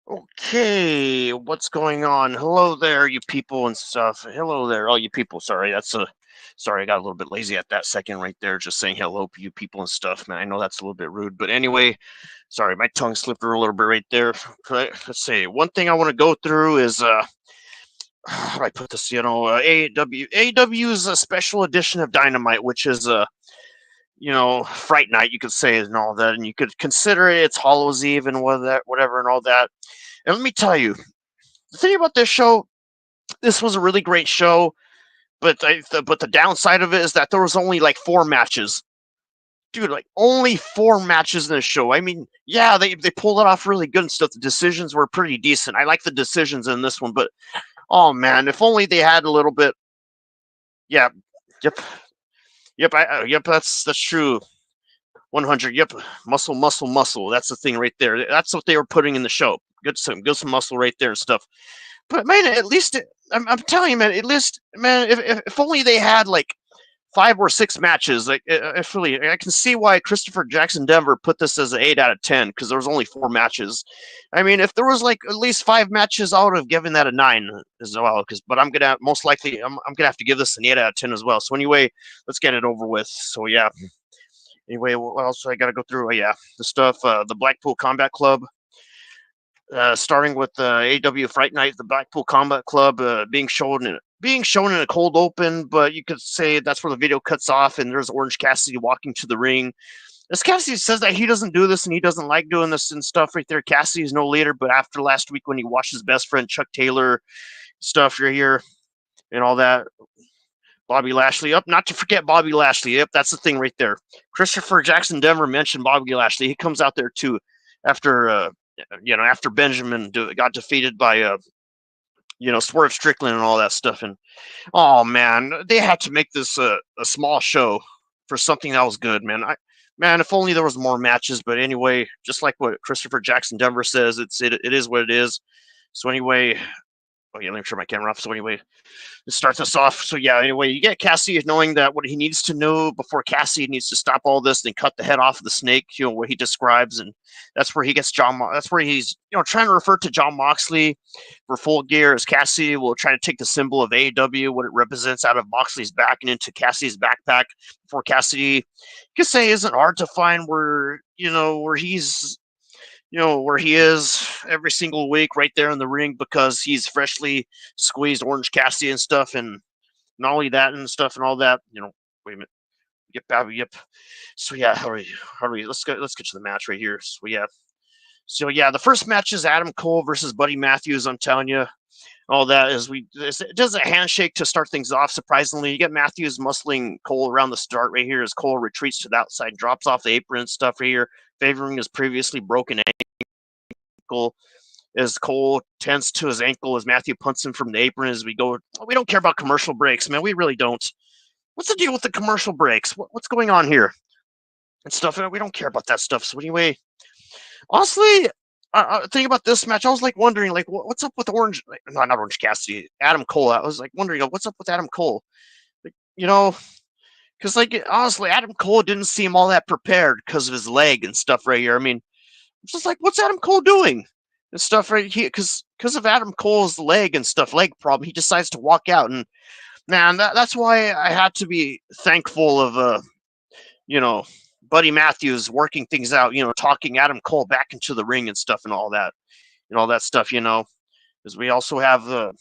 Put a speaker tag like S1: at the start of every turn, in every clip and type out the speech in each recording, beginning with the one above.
S1: Okay, what's going on? Hello there, you people and stuff. Hello there, all you people. Sorry, I got a little bit lazy at that second right there, just saying hello to you people and stuff, man. I know that's a little bit rude, but anyway, sorry, my tongue slipped a little bit right there. Let's see. One thing I want to go through is how do I put this? AEW's a special edition of Dynamite, which is Fright Night, you could say, and all that, and you could consider it it's Hallows Eve and whatever, and all that. And let me tell you, the thing about this show, this was a really great show, but the downside of it is that there was only like four matches. Dude, like only four matches in the show. I mean, yeah, they pulled it off really good and stuff. The decisions were pretty decent. I like the decisions in this one, but oh man, if only they had a little bit. Yeah, yep, yep. That's true. 100. Yep, muscle, muscle, muscle. That's the thing right there. That's what they were putting in the show. Good some muscle right there and stuff. But man, at least I'm telling you, man. At least, man, if only they had like five or six matches, like if really, I can see why Christopher Jackson Denver put this as an 8 out of 10 because there was only four matches. I mean, if there was like at least five matches, I would have given that a 9 as well. But I'm gonna most likely I'm gonna have to give this an 8 out of 10 as well. So anyway, let's get it over with. So yeah. Anyway, what else I got to go through? Yeah, the stuff. The Blackpool Combat Club, starting with AW Fright Night, the Blackpool Combat Club being shown in a cold open, but you could say that's where the video cuts off, and there's Orange Cassidy walking to the ring. As Cassidy says that he doesn't do this and he doesn't like doing this and stuff right there. Cassidy's no leader, but after last week when he watched his best friend Chuck Taylor stuff right here and all that, Bobby Lashley up. Not to forget Bobby Lashley. Yep, that's the thing right there. Christopher Jackson Denver mentioned Bobby Lashley. He comes out there too after after Benjamin got defeated by Swerve Strickland and all that stuff. And oh man, they had to make this a small show for something that was good, man. Man, if only there was more matches. But anyway, just like what Christopher Jackson Denver says, it is what it is. So anyway, oh yeah, let me turn my camera off. So anyway, to start this off. So yeah, anyway, you get Cassie knowing that what he needs to know before Cassie needs to stop all this and cut the head off of the snake, what he describes, and that's where he gets that's where he's trying to refer to John Moxley for Full Gear as Cassie will try to take the symbol of AEW, what it represents, out of Moxley's back and into Cassie's backpack before Cassidy. You could say isn't hard to find where he's where he is every single week right there in the ring because he's freshly squeezed Orange Cassidy and stuff. And not only that and stuff and all that, wait a minute. Yep, yep. So yeah, how are we? Let's get to the match right here. So yeah, the first match is Adam Cole versus Buddy Matthews. I'm telling you, all that is it does a handshake to start things off. Surprisingly, you get Matthews muscling Cole around the start right here as Cole retreats to the outside, drops off the apron and stuff right here, favoring his previously broken ankle. As Cole tends to his ankle as Matthew punts him from the apron as we go. We don't care about commercial breaks, man. We really don't. What's the deal with the commercial breaks? What's going on here and stuff? We don't care about that stuff. So anyway, honestly, thinking about this match, I was like wondering, like, what's up with Orange? No, not Orange Cassidy, Adam Cole. I was like wondering, what's up with Adam Cole? Like, because like honestly, Adam Cole didn't seem all that prepared because of his leg and stuff right here. I mean, it's just like, what's Adam Cole doing? And stuff right here, because of Adam Cole's leg problem, he decides to walk out, and man, that's why I had to be thankful of you know, Buddy Matthews working things out, talking Adam Cole back into the ring and stuff and all that stuff, because we also have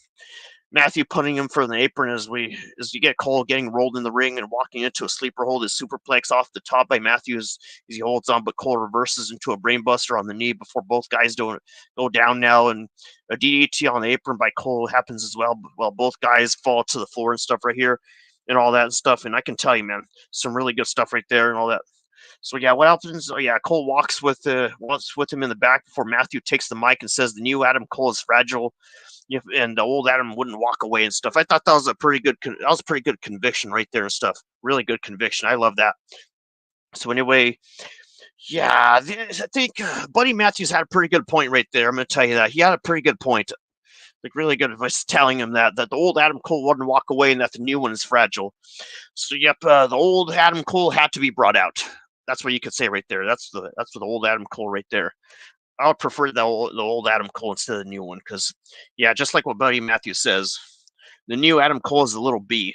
S1: Matthew putting him for the apron as you get Cole getting rolled in the ring and walking into a sleeper hold, is superplex off the top by Matthews as he holds on, but Cole reverses into a brainbuster on the knee before both guys don't go down now, and a DDT on the apron by Cole happens as well. Well, both guys fall to the floor and stuff right here, and all that and stuff. And I can tell you, man, some really good stuff right there and all that. So yeah, what happens? Oh yeah, Cole walks with him in the back before Matthew takes the mic and says the new Adam Cole is fragile, and the old Adam wouldn't walk away and stuff. I thought that was a pretty good conviction right there and stuff. Really good conviction. I love that. So anyway, yeah, I think Buddy Matthews had a pretty good point right there. I'm going to tell you that he had a pretty good point. Like really good advice telling him that the old Adam Cole wouldn't walk away and that the new one is fragile. So yep, the old Adam Cole had to be brought out. That's what you could say right there. That's the old Adam Cole right there. I would prefer the old Adam Cole instead of the new one because, yeah, just like what Buddy Matthews says, the new Adam Cole is a little B,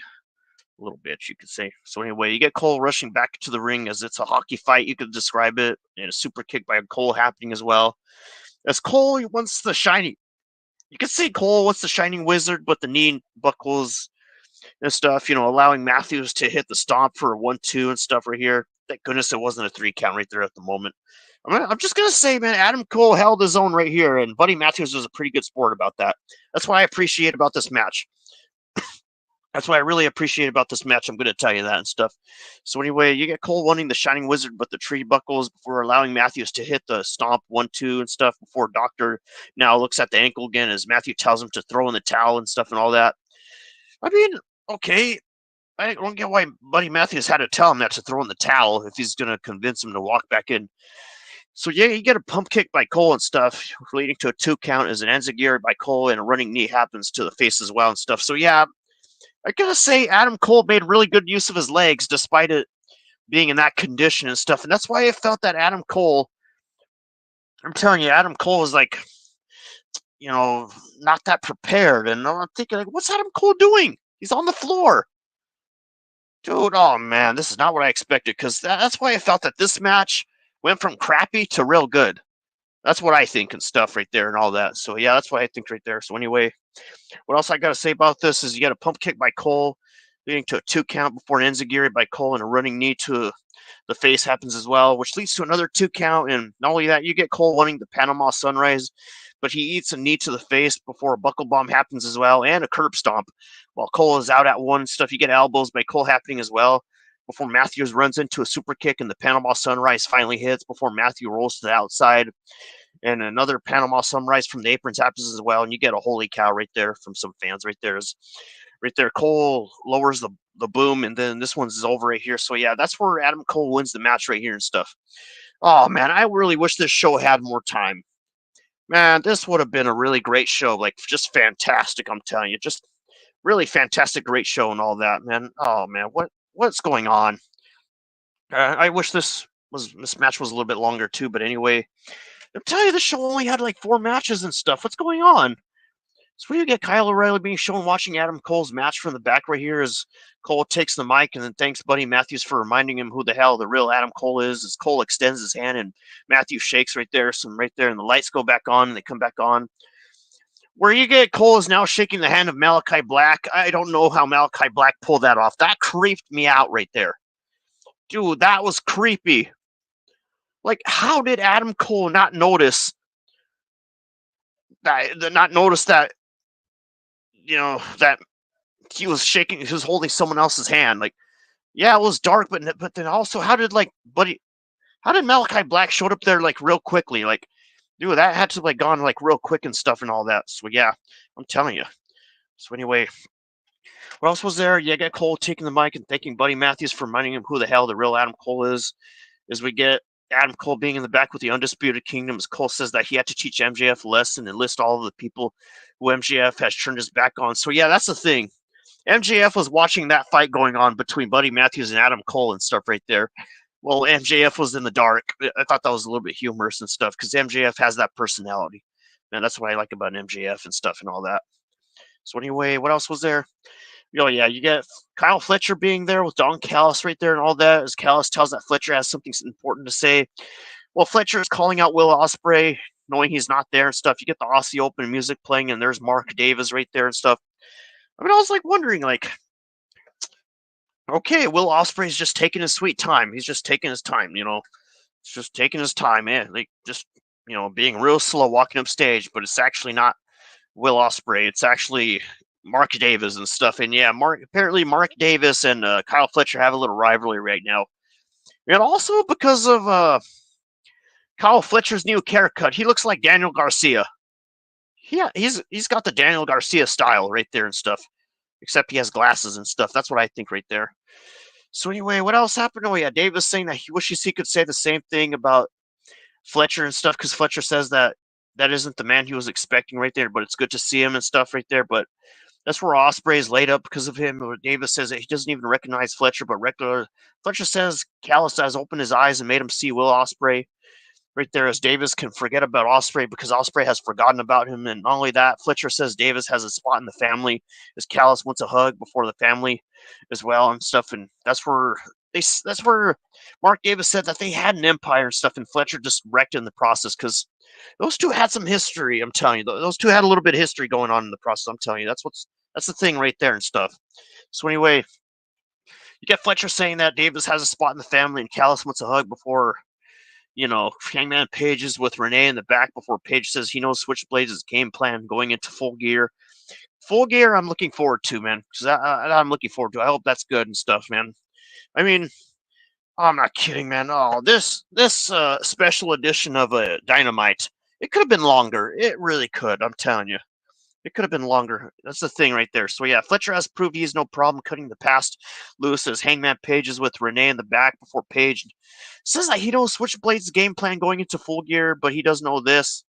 S1: a little bitch, you could say. So anyway, you get Cole rushing back to the ring as it's a hockey fight. You could describe it, and a super kick by Cole happening as well. As Cole wants the shiny, you could say Cole wants the shining wizard, but the knee buckles and stuff, allowing Matthews to hit the stomp for a 1-2 and stuff right here. Thank goodness it wasn't a 3 count right there at the moment. I'm just going to say, man, Adam Cole held his own right here, and Buddy Matthews was a pretty good sport about that. That's what I appreciate about this match. That's what I really appreciate about this match. I'm going to tell you that and stuff. So anyway, you get Cole wanting the Shining Wizard, but the tree buckles before allowing Matthews to hit the stomp 1-2 and stuff before Doctor now looks at the ankle again as Matthew tells him to throw in the towel and stuff and all that. I mean, okay, I don't get why Buddy Matthews had to tell him that to throw in the towel if he's going to convince him to walk back in. So yeah, you get a pump kick by Cole and stuff, leading to a 2 count as an enziguri by Cole and a running knee happens to the face as well and stuff. So yeah, I gotta say Adam Cole made really good use of his legs despite it being in that condition and stuff. And that's why I felt that Adam Cole, I'm telling you, Adam Cole was like, not that prepared. And I'm thinking, like, what's Adam Cole doing? He's on the floor. Dude, oh man, this is not what I expected because that's why I felt that this match went from crappy to real good. That's what I think and stuff right there and all that. So yeah, that's what I think right there. So anyway, what else I got to say about this is you got a pump kick by Cole, leading to a 2 count before an enziguri by Cole and a running knee to the face happens as well, which leads to another 2 count. And not only that, you get Cole wanting the Panama Sunrise, but he eats a knee to the face before a buckle bomb happens as well and a curb stomp. While Cole is out at one stuff, you get elbows by Cole happening as well before Matthews runs into a super kick and the Panama Sunrise finally hits before Matthew rolls to the outside. And another Panama Sunrise from the aprons happens as well. And you get a holy cow right there from some fans right there. Right there, Cole lowers the boom, and then this one's over right here. So yeah, that's where Adam Cole wins the match right here and stuff. Oh man, I really wish this show had more time. Man, this would have been a really great show. Like, just fantastic, I'm telling you. Just really fantastic, great show and all that, man. Oh man, what's going on? I wish this match was a little bit longer too, but anyway, I'm telling you, this show only had like 4 matches and stuff. What's going on? So we get Kyle O'Reilly being shown watching Adam Cole's match from the back right here as Cole takes the mic and then thanks Buddy Matthews for reminding him who the hell the real Adam Cole is. As Cole extends his hand and Matthews shakes right there, and the lights go back on and they come back on. Where you get Cole is now shaking the hand of Malachi Black. I don't know how Malachi Black pulled that off. That creeped me out right there. Dude, that was creepy. Like, how did Adam Cole not notice that, that he was shaking, he was holding someone else's hand? Like, yeah, it was dark, but then also, how did Malachi Black showed up there like real quickly? Like, dude, that had to like gone like real quick and stuff and all that. So yeah, I'm telling you. So anyway, what else was there? You get Cole taking the mic and thanking Buddy Matthews for reminding him who the hell the real Adam Cole is. As we get Adam Cole being in the back with the Undisputed Kingdom, as Cole says that he had to teach MJF a lesson and list all of the people who MJF has turned his back on. So yeah, that's the thing. MJF was watching that fight going on between Buddy Matthews and Adam Cole and stuff right there. Well, MJF was in the dark. I thought that was a little bit humorous and stuff because MJF has that personality. Man, that's what I like about MJF and stuff and all that. So anyway, what else was there? Oh yeah, you get Kyle Fletcher being there with Don Callis right there and all that, as Callis tells that Fletcher has something important to say. Well, Fletcher is calling out Will Ospreay, knowing he's not there and stuff. You get the Aussie Open music playing, and there's Mark Davis right there and stuff. I mean, I was like wondering, like, okay, Will Ospreay's just taking his sweet time. He's just taking his time, It's just taking his time, man. Like, just, being real slow walking up stage, but it's actually not Will Ospreay. It's actually Mark Davis and stuff. And yeah, apparently Mark Davis and Kyle Fletcher have a little rivalry right now. And also because of Kyle Fletcher's new haircut, he looks like Daniel Garcia. Yeah, he's got the Daniel Garcia style right there and stuff. Except he has glasses and stuff. That's what I think right there. So anyway, what else happened? Oh yeah, Davis saying that he wishes he could say the same thing about Fletcher and stuff, because Fletcher says that isn't the man he was expecting right there, but it's good to see him and stuff right there. But that's where Ospreay is laid up because of him. Davis says that he doesn't even recognize Fletcher, but Fletcher says Callis has opened his eyes and made him see Will Ospreay. right there, as Davis can forget about Ospreay because Ospreay has forgotten about him. And not only that, Fletcher says Davis has a spot in the family, as Callis wants a hug before the family as well and stuff. And that's where Mark Davis said that they had an empire and stuff, and Fletcher just wrecked in the process because those two had some history. I'm telling you, those two had a little bit of history going on in the process. I'm telling you, that's the thing right there and stuff. So anyway, you get Fletcher saying that Davis has a spot in the family, and Callis wants a hug before Hangman Page's with Renee in the back before Page says he knows Switchblades' game plan going into Full Gear. Full Gear, I'm looking forward to, man. Because I'm looking forward to. I hope that's good and stuff, man. I mean, I'm not kidding, man. Oh, this special edition of a Dynamite, it could have been longer. It really could. I'm telling you. It could have been longer. That's the thing right there. So, yeah, Fletcher has proved he has no problem cutting the past loose as Hangman Page is with Renee in the back before Page says that he knows Switchblade's game plan going into Full Gear, but he doesn't know this.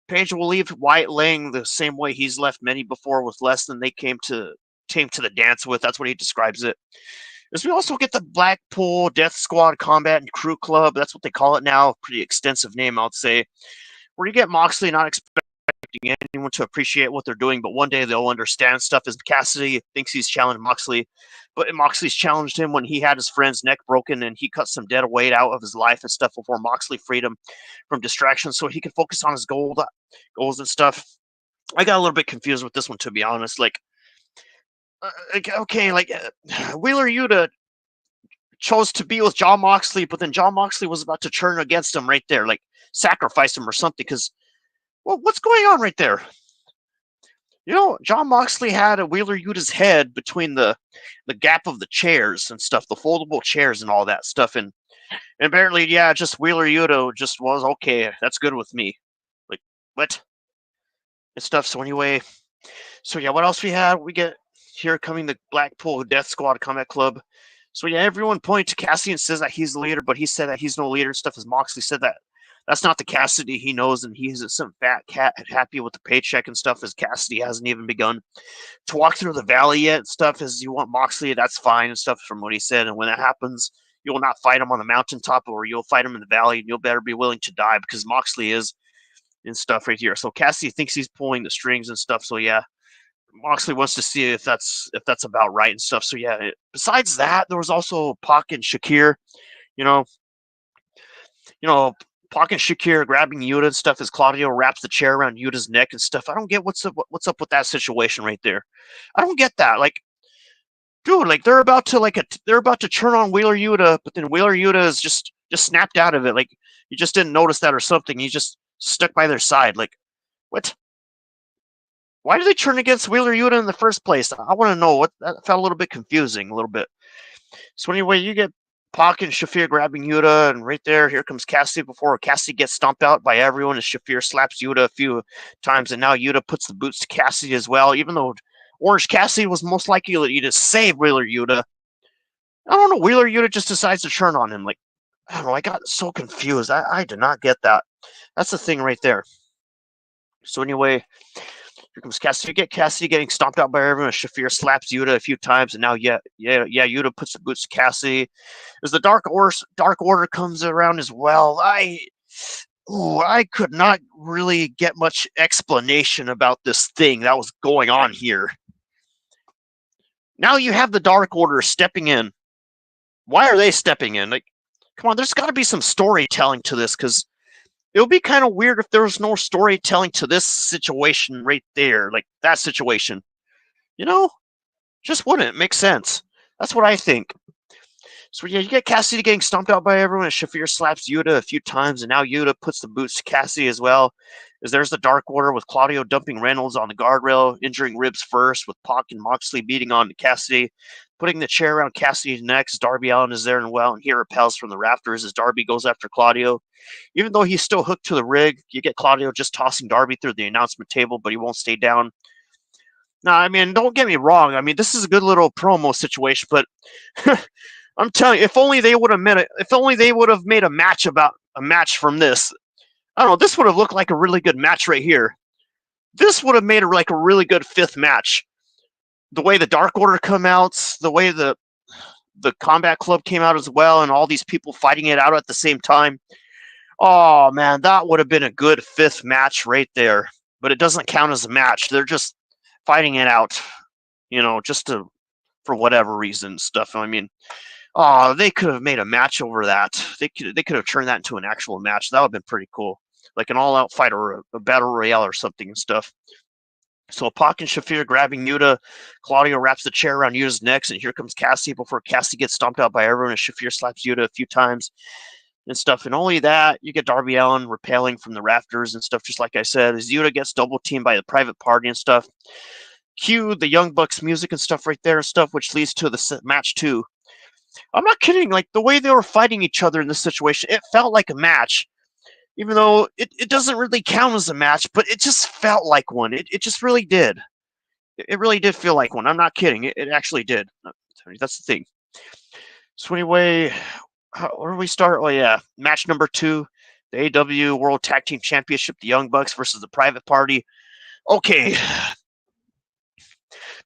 S1: Page will leave Wyatt laying the same way he's left many before with less than they came to the dance with. That's what he describes it. As we also get the Blackpool Death Squad Combat and Crew Club. That's what they call it now. Pretty extensive name, I would say. Where you get Moxley not expecting anyone to appreciate what they're doing, but one day they'll understand stuff. As Cassidy thinks he's challenged Moxley, but Moxley's challenged him when he had his friend's neck broken and he cut some dead weight out of his life and stuff before Moxley freed him from distractions so he could focus on his goals and stuff. I got a little bit confused with this one, to be honest. Wheeler Yuta chose to be with John Moxley, but then John Moxley was about to turn against him right there, like sacrifice him or something, because well, what's going on right there? John Moxley had a Wheeler Yuta's head between the gap of the chairs and stuff, the foldable chairs and all that stuff. And apparently, yeah, just Wheeler Yuta just was, okay, that's good with me. Like, what? And stuff. So anyway, yeah, what else we had? We get here coming the Blackpool Death Squad Combat Club. So yeah, everyone pointed to Cassidy and says that he's the leader, but he said that he's no leader and stuff, as Moxley said that that's not the Cassidy he knows, and he's some fat cat happy with the paycheck and stuff, as Cassidy hasn't even begun to walk through the valley yet and stuff. As you want Moxley, that's fine and stuff from what he said. And when that happens, you will not fight him on the mountaintop, or you'll fight him in the valley, and you'll better be willing to die because Moxley is and stuff right here. So Cassidy thinks he's pulling the strings and stuff. So yeah, Moxley wants to see if that's about right and stuff. So yeah, besides that, there was also Pac and Shakir. You know, Pac and Shakir grabbing Yuta and stuff as Claudio wraps the chair around Yuta's neck and stuff. I don't get what's up with that situation right there. I don't get that. Like, dude, like they're about to turn on Wheeler Yuta, but then Wheeler Yuta is just snapped out of it. Like you just didn't notice that or something. He just stuck by their side. Like, what? Why did they turn against Wheeler Yuta in the first place? I want to know. What that felt a little bit confusing, a little bit. So anyway, you get Pac and Shafir grabbing Yuta, and right there, here comes Cassidy before Cassidy gets stomped out by everyone as Shafir slaps Yuta a few times, and now Yuta puts the boots to Cassidy as well, even though Orange Cassidy was most likely to save Wheeler Yuta. I don't know, Wheeler Yuta just decides to turn on him. Like, I don't know, I got so confused. I did not get that. That's the thing right there. So anyway, here comes Cassidy. You get Cassidy getting stomped out by everyone. Shafir slaps Yuta a few times, and now Yuta puts the boots to Cassidy. As the Dark Order comes around as well, I could not really get much explanation about this thing that was going on here. Now you have the Dark Order stepping in. Why are they stepping in? Like, come on, there's got to be some storytelling to this, because it would be kind of weird if there was no storytelling to this situation right there, like that situation. Just wouldn't make sense. That's what I think. So yeah, you get Cassidy getting stomped out by everyone, and Shafir slaps Yuta a few times, and now Yuta puts the boots to Cassidy as well. As there's the Dark Order with Claudio dumping Reynolds on the guardrail, injuring ribs first, with Pac and Moxley beating on to Cassidy, putting the chair around Cassidy's neck. Darby Allin is there and well, and he repels from the rafters as Darby goes after Claudio. Even though he's still hooked to the rig, you get Claudio just tossing Darby through the announcement table, but he won't stay down. Now, I mean, don't get me wrong. I mean, this is a good little promo situation, but I'm telling you, if only they would have made a match from this. I don't know. This would have looked like a really good match right here. This would have made it like a really good fifth match. The way the Dark Order come out, the way the Combat Club came out as well, and all these people fighting it out at the same time. Oh man, that would have been a good fifth match right there. But it doesn't count as a match. They're just fighting it out, just to for whatever reason stuff. I mean, oh, they could have made a match over that. They could have turned that into an actual match. That would have been pretty cool, like an all-out fight or a battle royale or something and stuff. So Pac and Shafir grabbing Yuta. Claudio wraps the chair around Yuta's neck, and here comes Cassie before Cassie gets stomped out by everyone, and Shafir slaps Yuta a few times and stuff. And only that, you get Darby Allin rappelling from the rafters and stuff, just like I said, as Yuta gets double teamed by the Private Party and stuff. Cue the Young Bucks music and stuff right there and stuff, which leads to the match too. I'm not kidding. Like the way they were fighting each other in this situation, it felt like a match, even though it doesn't really count as a match, but it just felt like one. It just really did. It really did feel like one. I'm not kidding. It actually did. That's the thing. So anyway, where do we start? Oh yeah, match number 2, the AEW World Tag Team Championship, the Young Bucks versus the Private Party. Okay,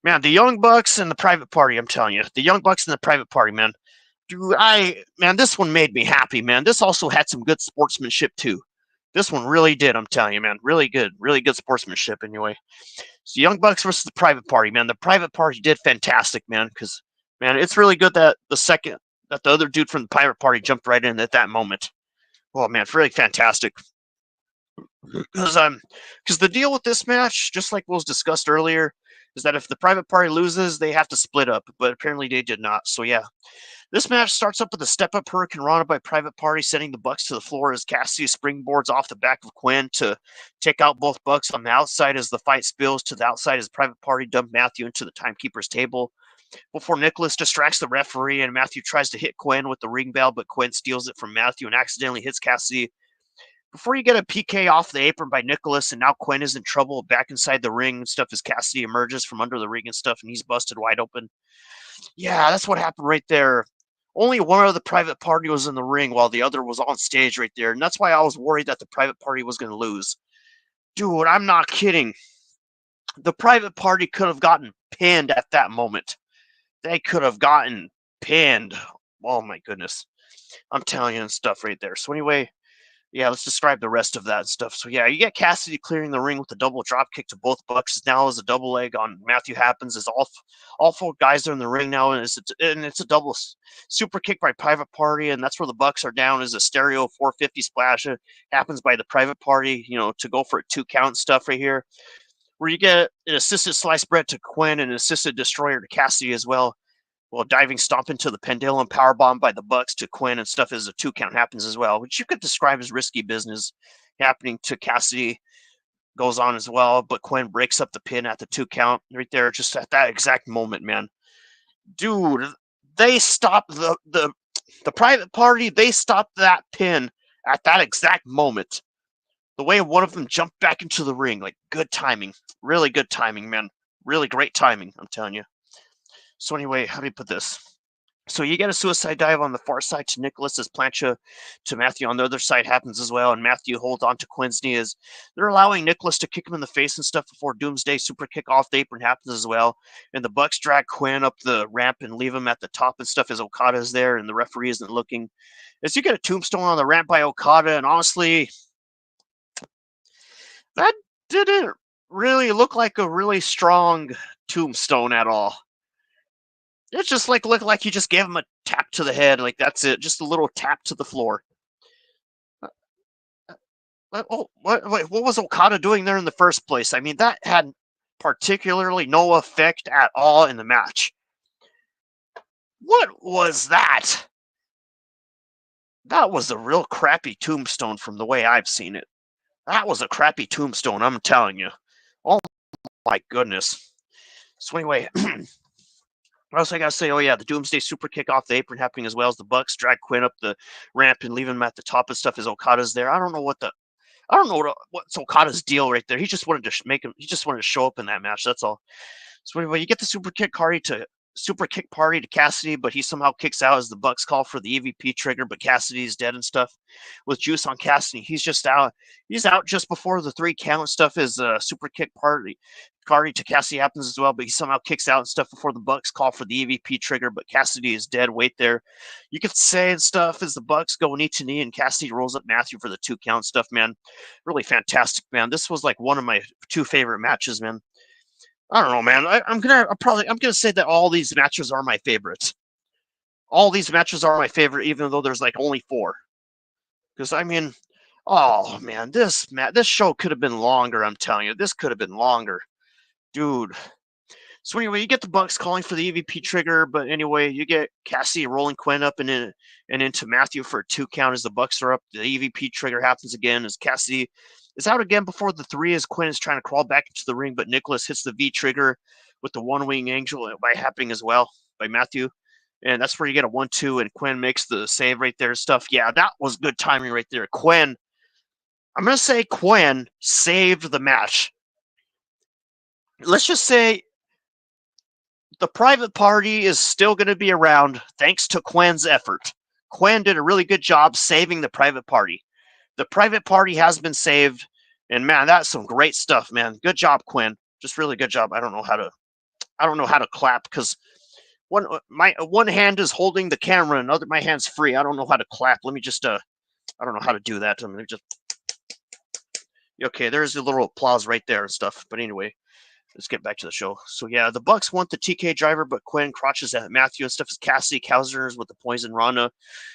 S1: man, the Young Bucks and the Private Party. I'm telling you, the Young Bucks and the Private Party, man. This one made me happy, man. This also had some good sportsmanship too. This one really did, I'm telling you, man. Really good sportsmanship anyway. So Young Bucks versus the Private Party, man. The Private Party did fantastic, man, because, man, it's really good that the other dude from the Private Party jumped right in at that moment. Oh, man, it's really fantastic. Because the deal with this match, just like was discussed earlier, is that if the Private Party loses, they have to split up, but apparently they did not. So, yeah. This match starts up with a step-up Hurricane Rana by Private Party, sending the Bucks to the floor as Cassidy springboards off the back of Quinn to take out both Bucks on the outside as the fight spills to the outside as Private Party dump Matthew into the timekeeper's table. Before Nicholas distracts the referee and Matthew tries to hit Quinn with the ring bell, but Quinn steals it from Matthew and accidentally hits Cassidy. Before you get a PK off the apron by Nicholas, and now Quinn is in trouble back inside the ring and stuff as Cassidy emerges from under the ring and stuff, and he's busted wide open. Yeah, that's what happened right there. Only one of the Private Party was in the ring while the other was on stage right there. And that's why I was worried that the Private Party was going to lose. Dude, I'm not kidding. The Private Party could have gotten pinned at that moment. They could have gotten pinned. Oh, my goodness. I'm telling you and stuff right there. So anyway, yeah, let's describe the rest of that stuff. So yeah, you get Cassidy clearing the ring with a double drop kick to both Bucks. Now as a double leg on Matthew happens, as all 4 guys are in the ring now, and it's a double super kick by Private Party, and that's where the Bucks are down. As a stereo 450 splash happens by the Private Party, to go for a 2 count stuff right here, where you get an assisted slice bread to Quinn and an assisted destroyer to Cassidy as well. Well, diving stomp into the pendulum powerbomb by the Bucks to Quinn and stuff as a 2 count happens as well, which you could describe as risky business happening to Cassidy goes on as well, but Quinn breaks up the pin at the 2 count right there, just at that exact moment, man. Dude, they stopped the Private Party. They stopped that pin at that exact moment. The way one of them jumped back into the ring, like good timing, really good timing, man. Really great timing, I'm telling you. So anyway, how do you put this? So you get a suicide dive on the far side to Nicholas as plancha to Matthew on the other side happens as well, and Matthew holds on to Quinn's knee as they're allowing Nicholas to kick him in the face and stuff before Doomsday super kick off the apron happens as well, and the Bucks drag Quinn up the ramp and leave him at the top and stuff as Okada's there and the referee isn't looking. As you get a tombstone on the ramp by Okada, and honestly, that didn't really look like a really strong tombstone at all. It just looked like he just gave him a tap to the head, like that's it, just a little tap to the floor. What was Okada doing there in the first place? I mean, that had particularly no effect at all in the match. What was that? That was a real crappy tombstone from the way I've seen it. That was a crappy tombstone, I'm telling you. Oh my goodness. So anyway, what else I gotta say? Oh yeah, the Doomsday super kick off the apron happening as well as the Bucks drag Quinn up the ramp and leave him at the top and stuff as Okada's there. I don't know what's Okada's deal right there. He just wanted to make him. He just wanted to show up in that match. That's all. So anyway, you get the super kick Kari to super kick party to Cassidy, but he somehow kicks out as the Bucks call for the EVP trigger, but Cassidy's dead and stuff. With juice on Cassidy, he's just out. He's out just before the 3 count stuff. Is super kick party to Cassidy happens as well, but he somehow kicks out and stuff before the Bucks call for the EVP trigger, but Cassidy is dead. Wait there. You could say and stuff as the Bucks go knee to knee and Cassidy rolls up Matthew for the 2 count stuff, man. Really fantastic, man. This was like one of my 2 favorite matches, man. I don't know, man. I'm gonna say that all these matches are my favorites. All these matches are my favorite, even though there's like only 4. Because I mean, oh man, this show could have been longer. I'm telling you, this could have been longer, dude. So anyway, you get the Bucks calling for the EVP trigger, but anyway, you get Cassie rolling Quinn up and into Matthew for a 2 count as the Bucks are up. The EVP trigger happens again as Cassidy is out again before the 3 as Quinn is trying to crawl back into the ring, but Nicholas hits the V trigger with the 1-wing angel by happening as well by Matthew. And that's where you get a 1-2 and Quinn makes the save right there and stuff. Yeah, that was good timing right there. I'm going to say Quinn saved the match. Let's just say the private party is still going to be around thanks to Quinn's effort. Quinn did a really good job saving the private party. The private party has been saved, and man, that's some great stuff, man. Good job, Quinn. Just really good job. I don't know how to clap because one hand is holding the camera and my hand's free. I don't know how to clap. Let me just I don't know how to do that. Let me just okay. There's a little applause right there and stuff. But anyway, let's get back to the show. So yeah, the Bucks want the TK driver, but Quinn crotches at Matthew and stuff. Cassidy Cousiners with the poison Rana.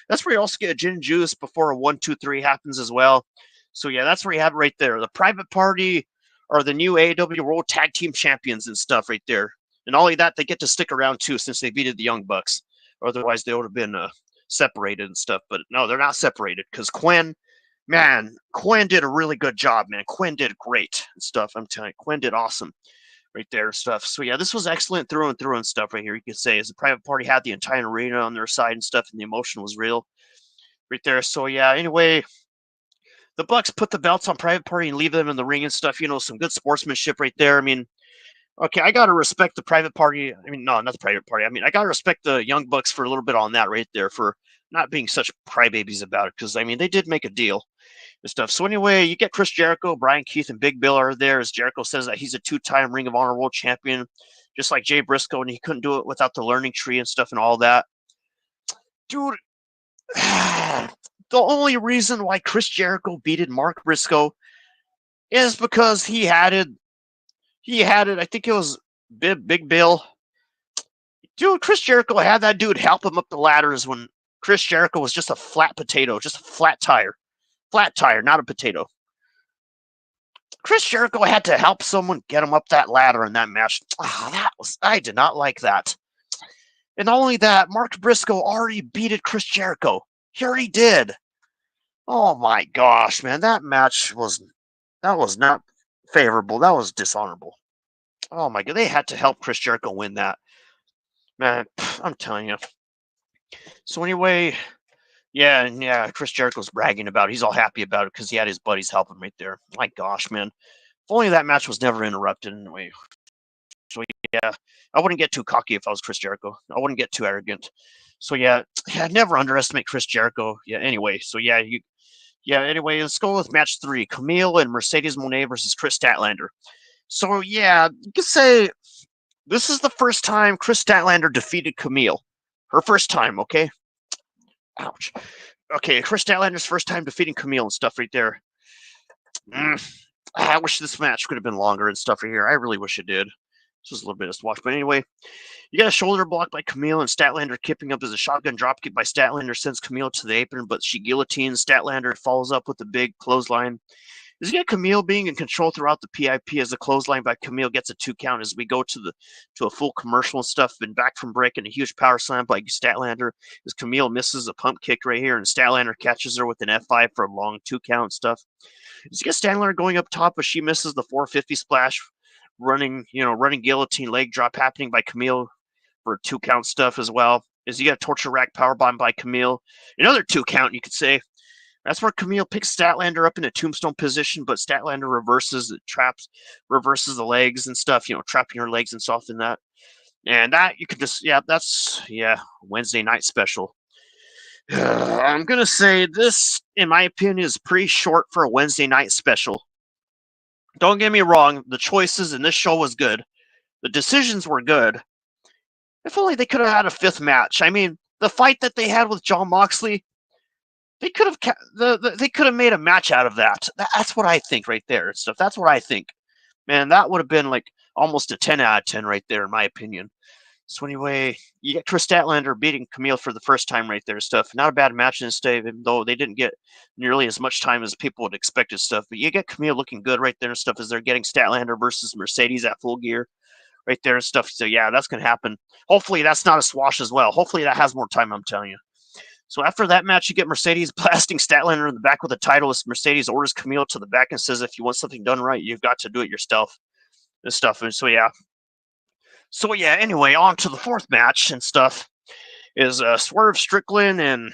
S1: That's where you also get a gin juice before a 1-2-3 happens as well. So yeah, that's where you have it right there. The private party are the new AEW World Tag Team Champions and stuff right there. And all of that, they get to stick around too since they beat the Young Bucks. Otherwise, they would have been separated and stuff. But no, they're not separated because Quinn did a really good job, man. Quinn did great and stuff. I'm telling you, Quinn did awesome right there and stuff. So yeah, this was excellent through and through and stuff right here. You could say as the private party had the entire arena on their side and stuff, and the emotion was real right there. So yeah, anyway, the Bucks put the belts on private party and leave them in the ring and stuff. You know, some good sportsmanship right there. I mean, okay, I gotta respect the private party. I mean, no, not the private party. I mean, I gotta respect the Young Bucks for a little bit on that right there for not being such crybabies about it. Because I mean, they did make a deal and stuff. So anyway, you get Chris Jericho, Brian Keith, and Big Bill are there as Jericho says that he's a 2-time Ring of Honor World Champion, just like Jay Briscoe, and he couldn't do it without the learning tree and stuff and all that. Dude, the only reason why Chris Jericho beated Mark Briscoe is because he had it. I think it was Big Bill. Dude, Chris Jericho had that dude help him up the ladders when Chris Jericho was just a flat potato, just a flat tire. Flat tire, not a potato. Chris Jericho had to help someone get him up that ladder in that match. I did not like that. And not only that, Mark Briscoe already beated Chris Jericho. He already did. Oh my gosh, man, that match was not favorable. That was dishonorable. Oh my god, they had to help Chris Jericho win that. Man, I'm telling you. So anyway, yeah, Chris Jericho's bragging about it. He's all happy about it because he had his buddies help him right there. My gosh, man. If only that match was never interrupted anyway. So yeah, I wouldn't get too cocky if I was Chris Jericho. I wouldn't get too arrogant. So yeah, never underestimate Chris Jericho. Yeah, anyway, so anyway, let's go with match 3. Camille and Mercedes Moné versus Chris Statlander. So yeah, you could say this is the first time Chris Statlander defeated Camille. Her first time, okay? Ouch. Okay, Chris Statlander's first time defeating Camille and stuff right there. I wish this match could have been longer and stuff right here. I really wish it did. This was a little bit of a watch. But anyway, you got a shoulder block by Camille and Statlander kipping up as a shotgun dropkick by Statlander sends Camille to the apron, but she guillotines Statlander, follows up with a big clothesline. Is you get Camille being in control throughout the PIP as the clothesline by Camille gets a 2 count as we go to a full commercial and stuff, and back from break and a huge power slam by Statlander as Camille misses a pump kick right here and Statlander catches her with an F5 for a long 2 count and stuff. As you get Statlander going up top, but she misses the 450 splash, running guillotine leg drop happening by Camille for 2 count stuff as well. As you get a torture rack powerbomb by Camille, another 2 count you could say. That's where Camille picks Statlander up in a tombstone position, but Statlander reverses the legs and stuff, trapping her legs and stuff in that. And that you could just, yeah, that's, yeah, Wednesday night special. I'm gonna say this, in my opinion, is pretty short for a Wednesday night special. Don't get me wrong, the choices in this show was good. The decisions were good. If only they could have had a fifth match. I mean, the fight that they had with John Moxley, they could have they could have made a match out of that. That's what I think right there and stuff. That's what I think. Man, that would have been like almost a 10 out of 10 right there, in my opinion. So anyway, you get Chris Statlander beating Camille for the first time right there, stuff. Not a bad match in this day, even though they didn't get nearly as much time as people would expect and stuff. But you get Camille looking good right there and stuff as they're getting Statlander versus Mercedes at Full Gear right there and stuff. So yeah, that's gonna happen. Hopefully that's not a swash as well. Hopefully that has more time, I'm telling you. So after that match, you get Mercedes blasting Statlander in the back with a title. As Mercedes orders Camille to the back and says, if you want something done right, you've got to do it yourself and stuff. And so yeah. So yeah, anyway, on to the fourth match and stuff is Swerve Strickland and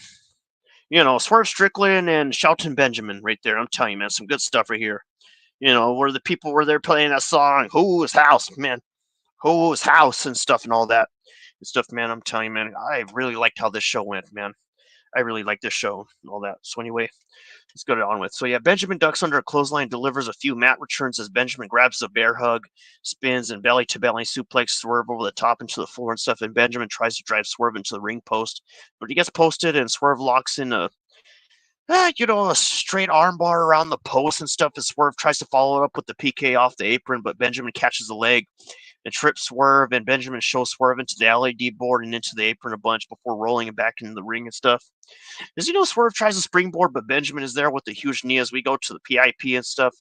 S1: Swerve Strickland and Shelton Benjamin right there. I'm telling you, man, some good stuff right here. Where the people were there playing that song, Who's House, man, Who's House and stuff and all that and stuff, man. I'm telling you, man, I really liked how this show went, man. I really like this show and all that. So anyway, let's go on with. So yeah, Benjamin ducks under a clothesline, delivers a few mat returns as Benjamin grabs a bear hug, spins and belly to belly suplex Swerve over the top into the floor and stuff. And Benjamin tries to drive Swerve into the ring post, but he gets posted and Swerve locks in a straight armbar around the post and stuff. As Swerve tries to follow it up with the PK off the apron, but Benjamin catches the leg and trips Swerve, and Benjamin shows Swerve into the LED board and into the apron a bunch before rolling him back into the ring and stuff. As Swerve tries to springboard, but Benjamin is there with the huge knee as we go to the PIP and stuff.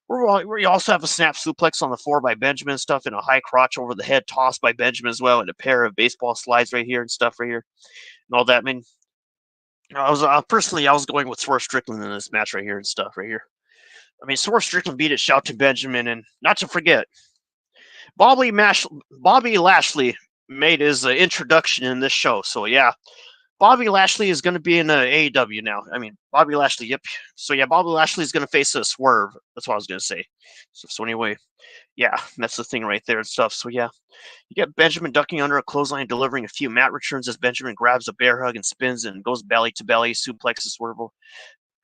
S1: We also have a snap suplex on the floor by Benjamin and stuff, and a high crotch over the head toss by Benjamin as well, and a pair of baseball slides right here and stuff right here, and all that. I mean, I was going with Swerve Strickland in this match right here and stuff right here. I mean, Swerve Strickland beat it, Shelton Benjamin, and not to forget, Bobby Lashley made his introduction in this show. So yeah, Bobby Lashley is going to be in AEW now. I mean, Bobby Lashley, yep. So yeah, Bobby Lashley is going to face a Swerve. That's what I was going to say. So anyway, yeah, that's the thing right there and stuff. So yeah, you get Benjamin ducking under a clothesline, delivering a few mat returns as Benjamin grabs a bear hug and spins and goes belly to belly, suplexes Swerve,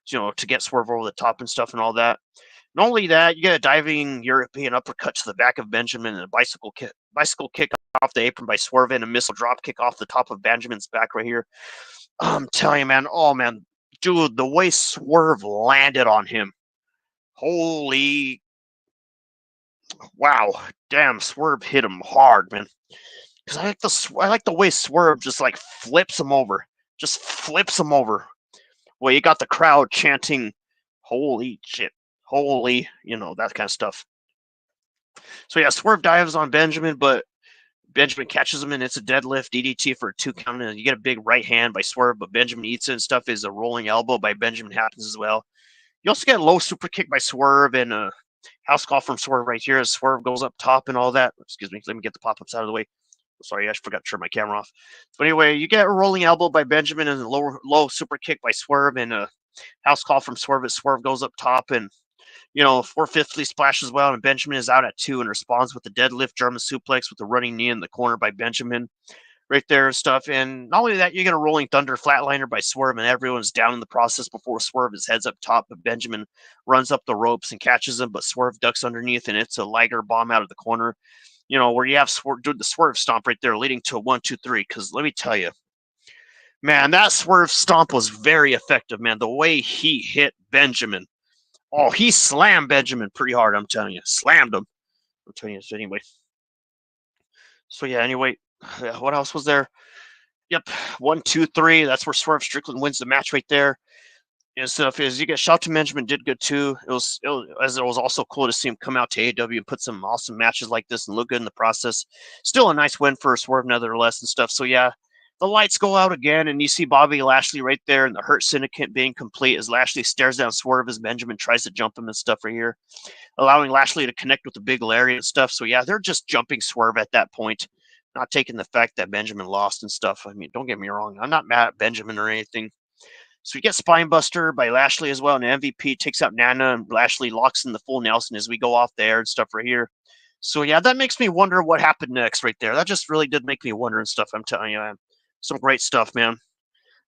S1: to get Swerve over the top and stuff and all that. Not only that, you get a diving European uppercut to the back of Benjamin and a bicycle kick off the apron by Swerve and a missile drop kick off the top of Benjamin's back right here. I'm telling you, man. Oh, man. Dude, the way Swerve landed on him. Holy. Wow. Damn, Swerve hit him hard, man. Because I like the way Swerve just like flips him over. Just flips him over. Well, you got the crowd chanting, holy shit. Holy, that kind of stuff. So yeah, Swerve dives on Benjamin, but Benjamin catches him and it's a deadlift DDT for a 2 count. And you get a big right hand by Swerve, but Benjamin eats it and stuff. Is a rolling elbow by Benjamin happens as well. You also get a low super kick by Swerve and a house call from Swerve right here as Swerve goes up top and all that. Excuse me, let me get the pop-ups out of the way. Sorry, I forgot to turn my camera off. But anyway, you get a rolling elbow by Benjamin and a low super kick by Swerve and a house call from Swerve as Swerve goes up top and 450 splash as well, and Benjamin is out at 2 and responds with a deadlift German suplex with a running knee in the corner by Benjamin right there and stuff. And not only that, you get a rolling thunder flatliner by Swerve, and everyone's down in the process before Swerve his head's up top, but Benjamin runs up the ropes and catches him, but Swerve ducks underneath, and it's a Liger bomb out of the corner, where you have the Swerve stomp right there leading to a 1-2-3, because let me tell you, man, that Swerve stomp was very effective, man. The way he hit Benjamin. Oh, he slammed Benjamin pretty hard, I'm telling you. Slammed him. I'm telling you. So anyway. So yeah, anyway. What else was there? Yep. 1, 2, 3. That's where Swerve Strickland wins the match right there. And stuff is you get Shelton Benjamin did good too. It was also cool to see him come out to AEW and put some awesome matches like this and look good in the process. Still a nice win for Swerve nevertheless and stuff. So yeah. The lights go out again, and you see Bobby Lashley right there, and the Hurt Syndicate being complete as Lashley stares down Swerve as Benjamin tries to jump him and stuff right here, allowing Lashley to connect with the big lariat and stuff. So, yeah, they're just jumping Swerve at that point, not taking the fact that Benjamin lost and stuff. I mean, don't get me wrong. I'm not mad at Benjamin or anything. So we get Spinebuster by Lashley as well, and MVP takes out Nana, and Lashley locks in the full Nelson as we go off there and stuff right here. So yeah, that makes me wonder what happened next right there. That just really did make me wonder and stuff. I'm telling you, man. Some great stuff, man.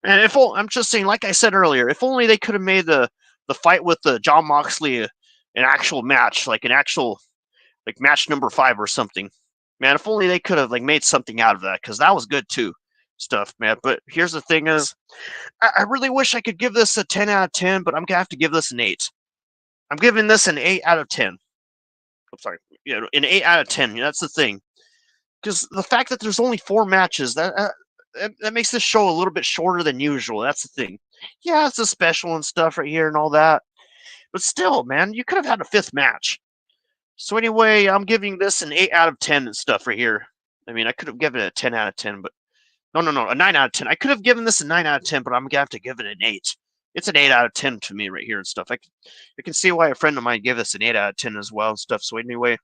S1: And I'm just saying, like I said earlier, if only they could have made the fight with the John Moxley an actual match, like an actual like match number 5 or something. Man, if only they could have like made something out of that, because that was good too, stuff, man. But here's the thing: is I really wish I could give this a 10 out of 10, but I'm gonna have to give this an 8. I'm giving this an 8 out of 10. I'm sorry, an 8 out of 10. That's the thing, because the fact that there's only 4 matches that makes this show a little bit shorter than usual. That's the thing. Yeah, it's a special and stuff right here and all that, but still, man, you could have had a 5th match. So anyway, I'm giving this an 8 out of 10 and stuff right here. I mean, I could have given it a 10 out of 10, but no, a 9 out of 10. I could have given this a 9 out of 10, but I'm going to have to give it an 8. It's an 8 out of 10 to me right here and stuff. I can see why a friend of mine gave this an 8 out of 10 as well and stuff. So anyway,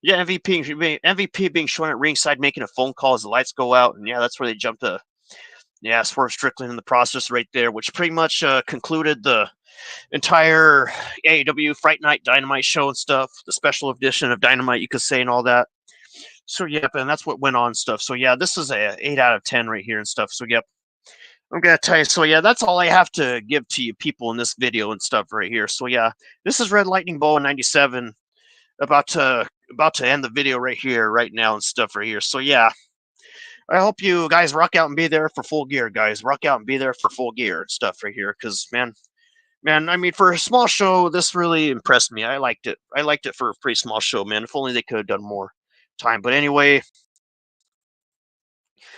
S1: yeah, MVP being shown at ringside making a phone call as the lights go out. And yeah, that's where they jumped to, yeah, Swerve Strickland in the process right there, which pretty much concluded the entire AEW Fright Night Dynamite show and stuff, the special edition of Dynamite, you could say, and all that. So yep, and that's what went on and stuff. So yeah, this is a 8 out of 10 right here and stuff. So yep, I'm gonna tell you. So yeah, that's all I have to give to you people in this video and stuff right here. So yeah, this is Red Lightning Boa 97 about to end the video right here, right now and stuff right here. So yeah, I hope you guys rock out and be there for full gear, guys. Rock out and be there for full gear and stuff right here, because man, I mean, for a small show, this really impressed me. I liked it. I liked it for a pretty small show, man. If only they could have done more time. But anyway,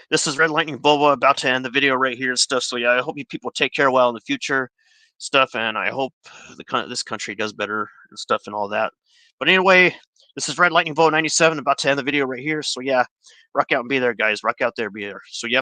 S1: this is Red Lightning Boba about to end the video right here and stuff. So yeah, I hope you people take care well in the future stuff, and I hope this country does better and stuff and all that. But anyway, this is Red Lightning Boba 97 about to end the video right here. So yeah, rock out and be there, guys. Rock out there, be there. So yep.